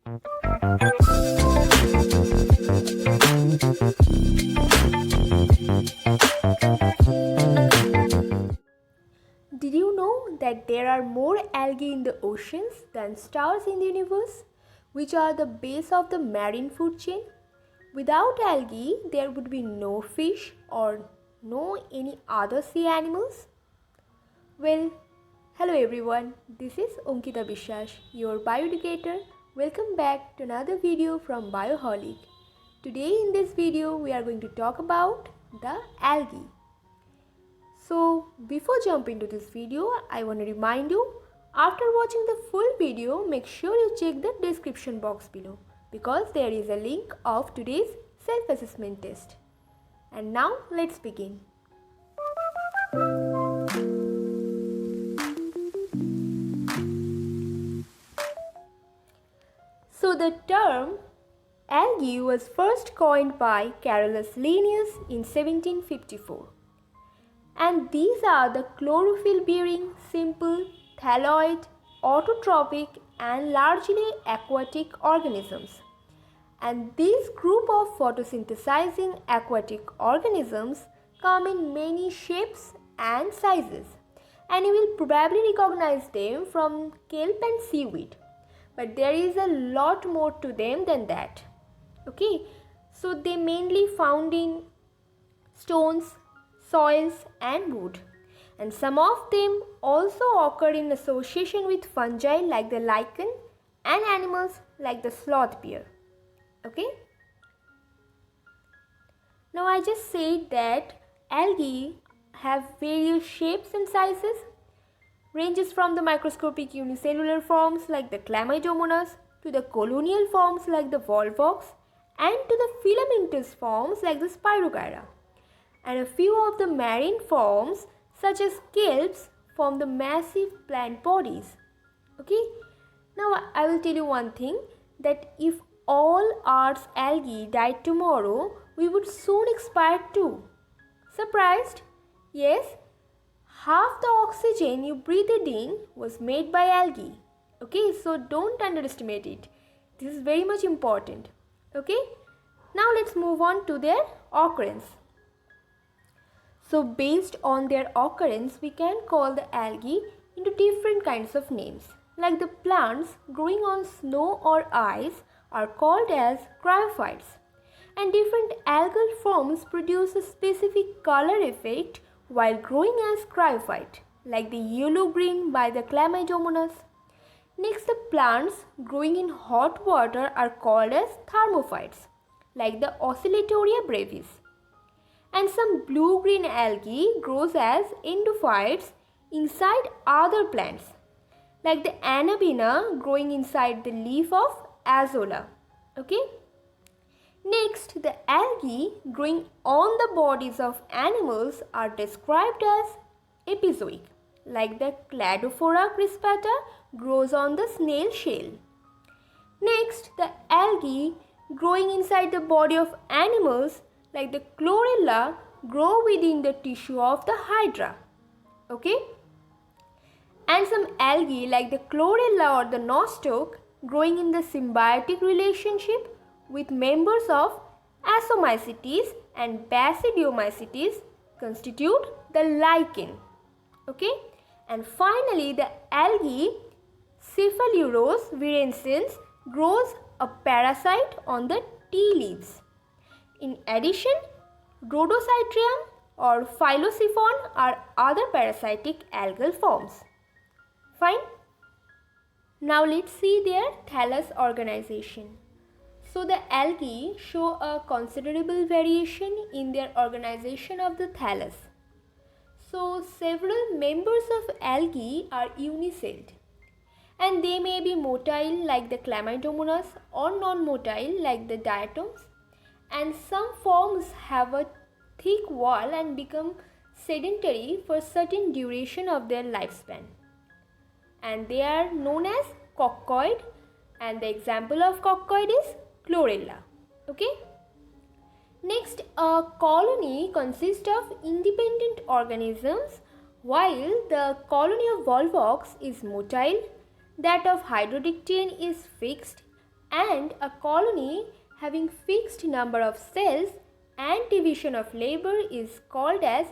Did you know that there are more algae in the oceans than stars in the universe, which are the base of the marine food chain? Without algae, there would be no fish or no any other sea animals. Well, hello everyone, this is Ankita Biswas, your bioeducator. Welcome back to another video from Bioholic. Today in this video, we are going to talk about the algae. So before jumping to this video, I want to remind you, after watching the full video, make sure you check the description box below because there is a link of today's self-assessment test. And now let's begin. So the term algae was first coined by Carolus Linnaeus in 1754. And these are the chlorophyll-bearing, simple, thalloid, autotrophic and largely aquatic organisms. And this group of photosynthesizing aquatic organisms come in many shapes and sizes. And you will probably recognize them from kelp and seaweed. But there is a lot more to them than that. Okay, so they mainly found in stones, soils and wood, and some of them also occur in association with fungi like the lichen and animals like the sloth bear. Okay, now I just said that algae have various shapes and sizes, ranges from the microscopic unicellular forms like the Chlamydomonas to the colonial forms like the Volvox and to the filamentous forms like the Spirogyra. And a few of the marine forms such as kelps form the massive plant bodies. Okay, now I will tell you one thing, that if all Earth's algae died tomorrow, we would soon expire too. Surprised? Yes, half the oxygen you breathed in was made by algae. Okay, so don't underestimate it. This is very much important. Okay, now let's move on to their occurrence. So based on their occurrence, we can call the algae into different kinds of names. Like the plants growing on snow or ice are called as cryophytes. And different algal forms produce a specific color effect while growing as cryophyte, like the yellow-green by the Chlamydomonas. Next, the plants growing in hot water are called as thermophytes, like the Oscillatoria brevis. And some blue-green algae grows as endophytes inside other plants, like the Anabaena growing inside the leaf of Azolla. Okay. Next, the algae growing on the bodies of animals are described as epizoic, like the Cladophora crispata grows on the snail shell. Next, the algae growing inside the body of animals like the chlorella grow within the tissue of the hydra. Okay, and some algae like the chlorella or the nostoc growing in the symbiotic relationship with members of Asomycetes and Basidiomycetes constitute the lichen. Okay, and finally the algae Cephalurus virescens grows a parasite on the tea leaves. In addition, Rhodochytrium or Phyllosiphon are other parasitic algal forms. Fine. Now let's see their Thallus Organization. So the algae show a considerable variation in their organization of the thallus. So several members of algae are unicelled, and they may be motile like the Chlamydomonas or non-motile like the diatoms. And some forms have a thick wall and become sedentary for certain duration of their lifespan. And they are known as coccoid, and the example of coccoid is chlorella. Okay. Next, a colony consists of independent organisms, while the colony of Volvox is motile, that of Hydrodictyon is fixed, and a colony having fixed number of cells and division of labor is called as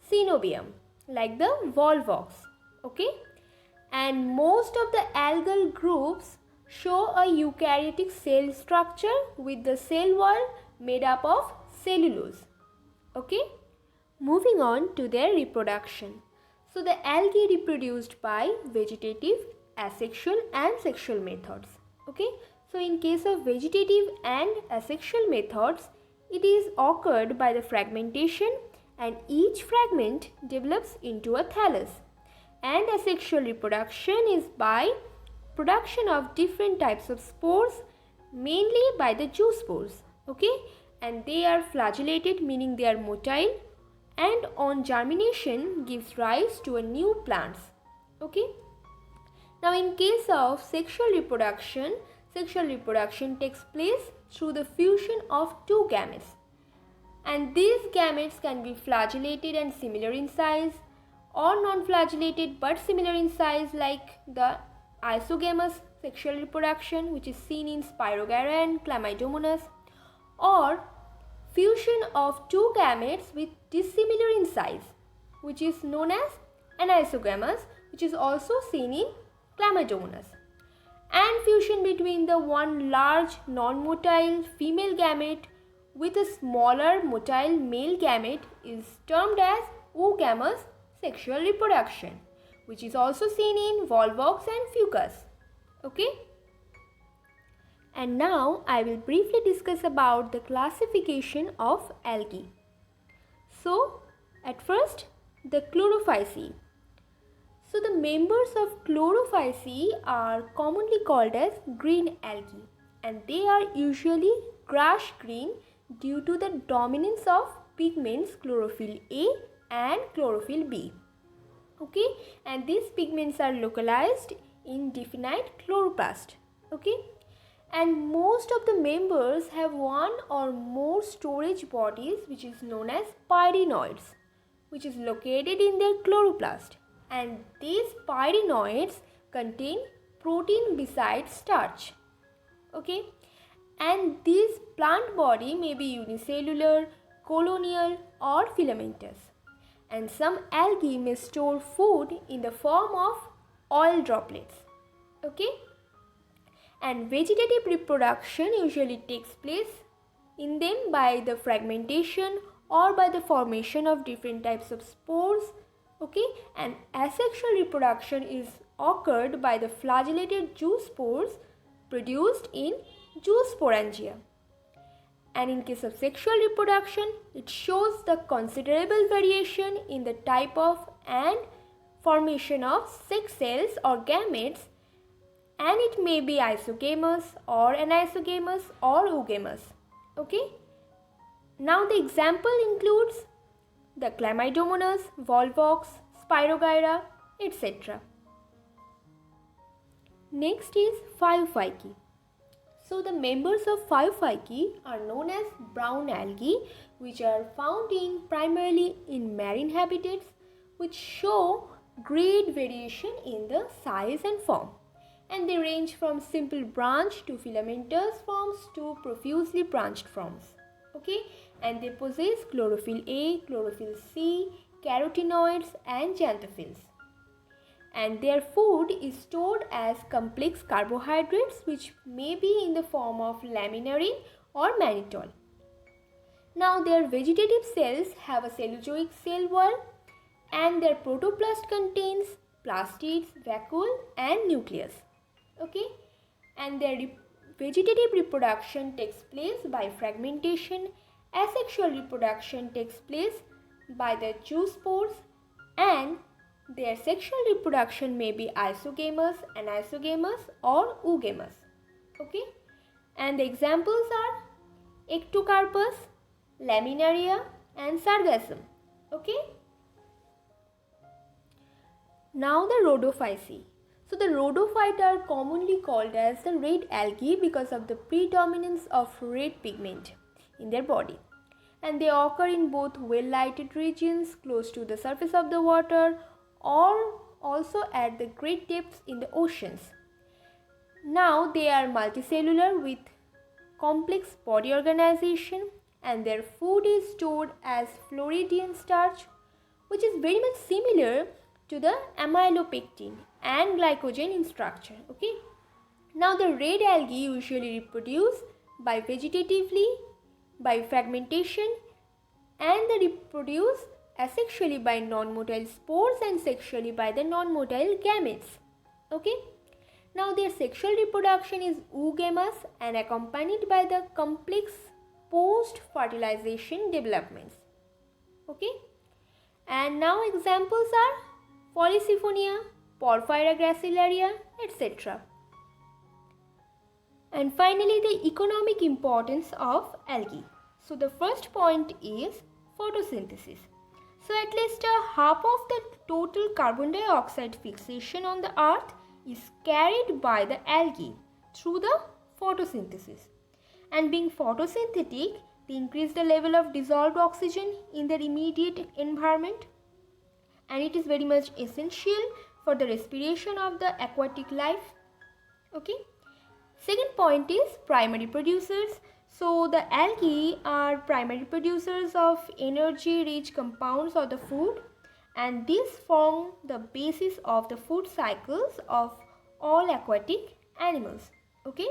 cenobium, like the volvox. Okay, and most of the algal groups show a eukaryotic cell structure with the cell wall made up of cellulose. Okay, moving on to their reproduction. So the algae reproduced by vegetative, asexual and sexual methods. Okay, so in case of vegetative and asexual methods, it is occurred by the fragmentation, and each fragment develops into a thallus. And asexual reproduction is by production of different types of spores, mainly by the zoospores. Okay, and they are flagellated, meaning they are motile, and on germination gives rise to a new plants. Okay, now in case of sexual reproduction takes place through the fusion of two gametes, and these gametes can be flagellated and similar in size, or non-flagellated but similar in size, like the isogamous sexual reproduction, which is seen in Spirogyra and Chlamydomonas, or fusion of two gametes with dissimilar in size, which is known as anisogamous, which is also seen in Chlamydomonas, and fusion between the one large non-motile female gamete with a smaller motile male gamete is termed as oogamous sexual reproduction, which is also seen in volvox and fucus. Okay, and now I will briefly discuss about the classification of algae. So at first, the Chlorophyceae. So the members of Chlorophyceae are commonly called as green algae, and they are usually grass green due to the dominance of pigments chlorophyll A and chlorophyll B. Okay, and these pigments are localized in definite chloroplast. Okay, and most of the members have one or more storage bodies, which is known as pyrenoids, which is located in their chloroplast, and these pyrenoids contain protein besides starch. Okay, and this plant body may be unicellular, colonial or filamentous, and some algae may store food in the form of oil droplets. Okay, and vegetative reproduction usually takes place in them by the fragmentation or by the formation of different types of spores. Okay, and asexual reproduction is occurred by the flagellated zoospores produced in zoosporangia. And in case of sexual reproduction, it shows the considerable variation in the type of and formation of sex cells or gametes, and it may be isogamous or anisogamous or oogamous. Okay, now the example includes the Chlamydomonas, volvox, Spirogyra, etc. Next is phaeophyceae. So the members of phaeophyceae are known as brown algae, which are found primarily in marine habitats, which show great variation in the size and form, and they range from simple branch to filamentous forms to profusely branched forms. Okay, and they possess chlorophyll A, chlorophyll C, carotenoids and xanthophylls. And their food is stored as complex carbohydrates, which may be in the form of laminarin or mannitol. Now their vegetative cells have a Cenozoic cell wall, and their protoplast contains plastids, vacuole and nucleus. Okay, and their vegetative reproduction takes place by fragmentation, asexual reproduction takes place by the zoospores, and their sexual reproduction may be isogamous, anisogamous or oogamous. Okay, and the examples are Ectocarpus, Laminaria and Sargassum. Okay, now the Rhodophyceae. So the rhodophyte are commonly called as the red algae because of the predominance of red pigment in their body, and they occur in both well-lighted regions close to the surface of the water or also at the great depths in the oceans. Now they are multicellular with complex body organization, and their food is stored as Floridian starch, which is very much similar to the amylopectin and glycogen in structure. Okay. Now the red algae usually reproduce by vegetatively, by fragmentation, and they reproduce asexually by non-motile spores and sexually by the non-motile gametes. Okay. Now their sexual reproduction is oogamous and accompanied by the complex post-fertilization developments. Okay. And now examples are Polysiphonia, Porphyra gracilaria, etc. And finally, the economic importance of algae. So the first point is photosynthesis. So at least half of the total carbon dioxide fixation on the earth is carried by the algae through the photosynthesis. And being photosynthetic, they increase the level of dissolved oxygen in their immediate environment, and it is very much essential for the respiration of the aquatic life. Okay. Second point is primary producers. So the algae are primary producers of energy rich compounds of the food, and these form the basis of the food cycles of all aquatic animals. Okay.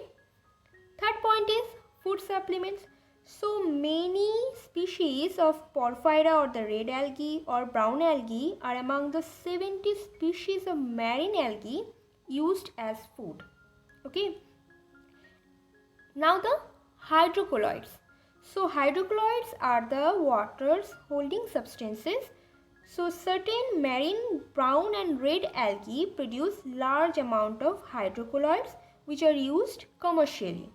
Third point is food supplements. So many species of Porphyra or the red algae or brown algae are among the 70 species of marine algae used as food. Okay. Now the hydrocolloids. So hydrocolloids are the waters holding substances. So certain marine brown and red algae produce large amount of hydrocolloids which are used commercially.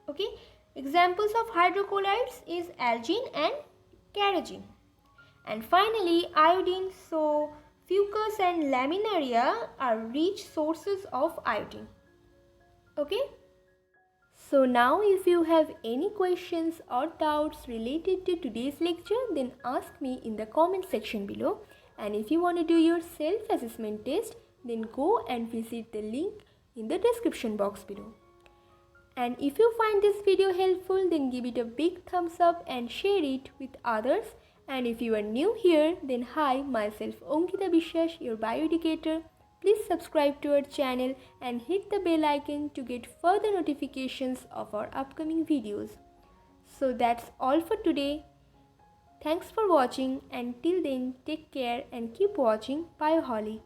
Okay. Examples of hydrocolloids is algin and carrageen. And finally iodine. So fucus and laminaria are rich sources of iodine. Okay. So now if you have any questions or doubts related to today's lecture, then ask me in the comment section below. And if you want to do your self-assessment test, then go and visit the link in the description box below. And if you find this video helpful, then give it a big thumbs up and share it with others. And if you are new here, then hi, myself Ankita Biswas, your bioeducator. Please subscribe to our channel and hit the bell icon to get further notifications of our upcoming videos. So that's all for today. Thanks for watching, and till then take care and keep watching Bioholic.